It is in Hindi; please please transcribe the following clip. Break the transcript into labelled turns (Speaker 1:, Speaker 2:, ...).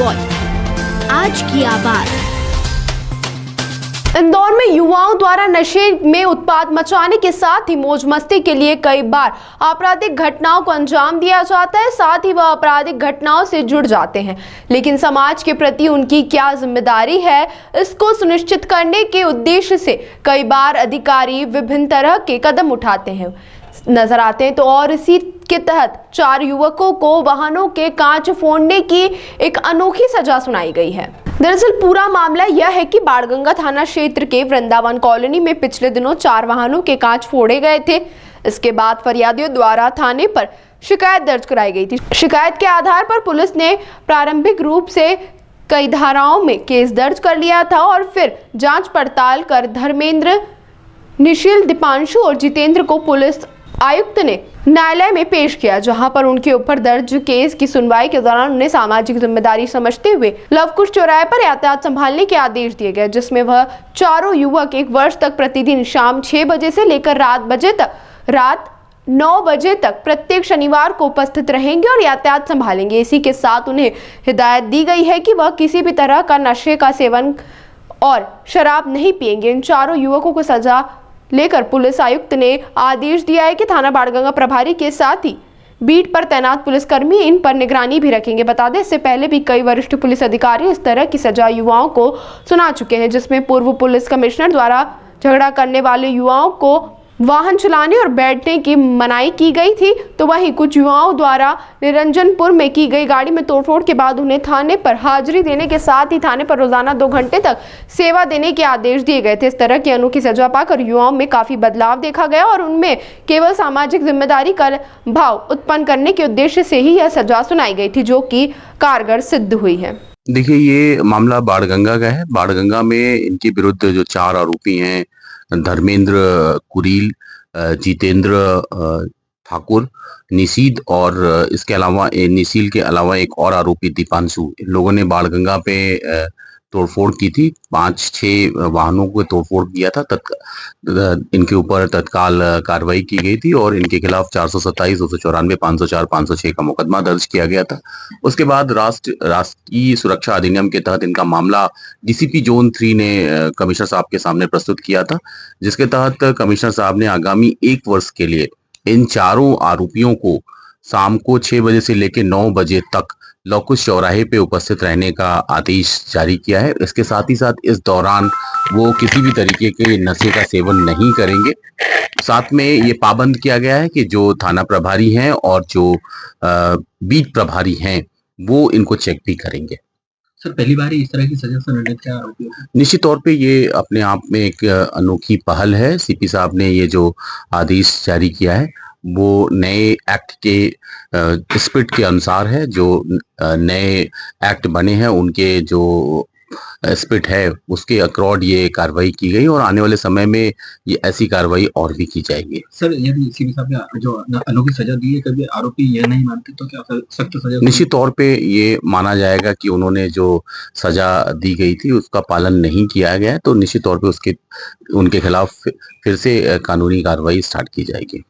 Speaker 1: वॉइस, आज की आवाज।
Speaker 2: इंदौर में युवाओं द्वारा नशे में उत्पात मचाने के साथ ही मौज मस्ती के लिए कई बार आपराधिक घटनाओं को अंजाम दिया जाता है। साथ ही वह आपराधिक घटनाओं से जुड़ जाते हैं, लेकिन समाज के प्रति उनकी क्या जिम्मेदारी है, इसको सुनिश्चित करने के उद्देश्य से कई बार अधिकारी विभिन्न तरह के कदम उठाते हैं नजर आते हैं। तो और इसी के तहत 4 युवकों को वाहनों के कांच फोड़ने की एक अनोखी सजा सुनाई गई है। दरअसल पूरा मामला यह है कि बाणगंगा थाना क्षेत्र के वृंदावन कॉलोनी में पिछले दिनों 4 वाहनों के कांच फोड़े गए थे। इसके बाद फरियादियों द्वारा थाने पर शिकायत दर्ज कराई गई थी। शिकायत के आधार पर पुलिस ने प्रारंभिक रूप से कई धाराओं में केस दर्ज कर लिया था और फिर जांच पड़ताल कर धर्मेंद्र, निशिल, दीपांशु और जितेंद्र को पुलिस आयुक्त ने न्यायालय में पेश किया, जहां पर उनके ऊपर दर्ज केस की सुनवाई के दौरान उन्हें सामाजिक जिम्मेदारी समझते हुए लवकुश चौराहे पर यातायात संभालने के आदेश दिए गए, जिसमें वह चारों युवक 1 वर्ष तक प्रतिदिन शाम 6 बजे से लेकर रात 9 बजे तक प्रत्येक शनिवार को उपस्थित रहेंगे और यातायात संभालेंगे। इसी के साथ उन्हें हिदायत दी गई है कि वह किसी भी तरह का नशे का सेवन और शराब नहीं पिएंगे। इन चारों युवकों को सजा लेकर पुलिस आयुक्त ने आदेश दिया है कि थाना बाणगंगा प्रभारी के साथ ही बीट पर तैनात पुलिसकर्मी इन पर निगरानी भी रखेंगे। बता दें, इससे पहले भी कई वरिष्ठ पुलिस अधिकारी इस तरह की सजा युवाओं को सुना चुके हैं, जिसमें पूर्व पुलिस कमिश्नर द्वारा झगड़ा करने वाले युवाओं को वाहन चलाने और बैठने की मनाही की गई थी, तो वहीं कुछ युवाओं द्वारा निरंजनपुर में की गई गाड़ी में तोड़फोड़ के बाद उन्हें थाने पर हाजिरी देने के साथ ही थाने पर रोजाना 2 घंटे तक सेवा देने के आदेश दिए गए थे। इस तरह की अनोखी सजा पाकर युवाओं में काफी बदलाव देखा गया और उनमें केवल सामाजिक जिम्मेदारी का भाव उत्पन्न करने के उद्देश्य से ही यह सजा सुनाई गई थी, जो कि कारगर सिद्ध हुई है।
Speaker 3: देखिए, ये मामला बाणगंगा का है। बाणगंगा में इनके विरुद्ध जो 4 आरोपी हैं, धर्मेंद्र कुरील, जितेंद्र ठाकुर, निशीद और इसके अलावा निशील के अलावा एक और आरोपी दीपांशु, इन लोगों ने बाणगंगा पे तोड़फोड़ की थी। 5-6 वाहनों को तोड़फोड़ किया था। इनके ऊपर तत्काल कार्रवाई की गई थी और इनके खिलाफ 427, 294, 504, 506 का मुकदमा दर्ज किया गया था। उसके बाद राष्ट्रीय सुरक्षा अधिनियम के तहत इनका मामला डीसीपी जोन 3 ने कमिश्नर साहब के सामने प्रस्तुत किया था, जिसके तहत कमिश्नर साहब ने आगामी 1 वर्ष के लिए इन चारों आरोपियों को शाम को 6 बजे से लेकर 9 बजे तक लवकुश चौराहे पे उपस्थित रहने का आदेश जारी किया है। इसके साथ ही साथ इस दौरान वो किसी भी तरीके के नशे का सेवन नहीं करेंगे। साथ में ये पाबंद किया गया है कि जो थाना प्रभारी हैं और जो बीट प्रभारी हैं वो इनको चेक भी करेंगे।
Speaker 4: सर, पहली बार इस तरह की सजा संबंधित क्या आरोपी है?
Speaker 3: निश्चित तौर पे ये अपने आप में एक अनोखी पहल है। सीपी साहब ने ये जो आदेश जारी किया है वो नए एक्ट के स्पिरिट के अनुसार है। जो नए एक्ट बने हैं उनके जो स्पिरिट है उसके अकॉर्ड ये कार्रवाई की गई और आने वाले समय में ये ऐसी कार्रवाई और भी की जाएगी।
Speaker 4: सर, यदि सीपी साहब ने जो अनोखी सजा दी है, कभी आरोपी ये नहीं मानते तो क्या सख्त सजा?
Speaker 3: निश्चित तौर पे ये माना जाएगा कि उन्होंने जो सजा दी गई थी उसका पालन नहीं किया गया, तो निश्चित तौर पे उनके खिलाफ फिर से कानूनी कार्रवाई स्टार्ट की जाएगी।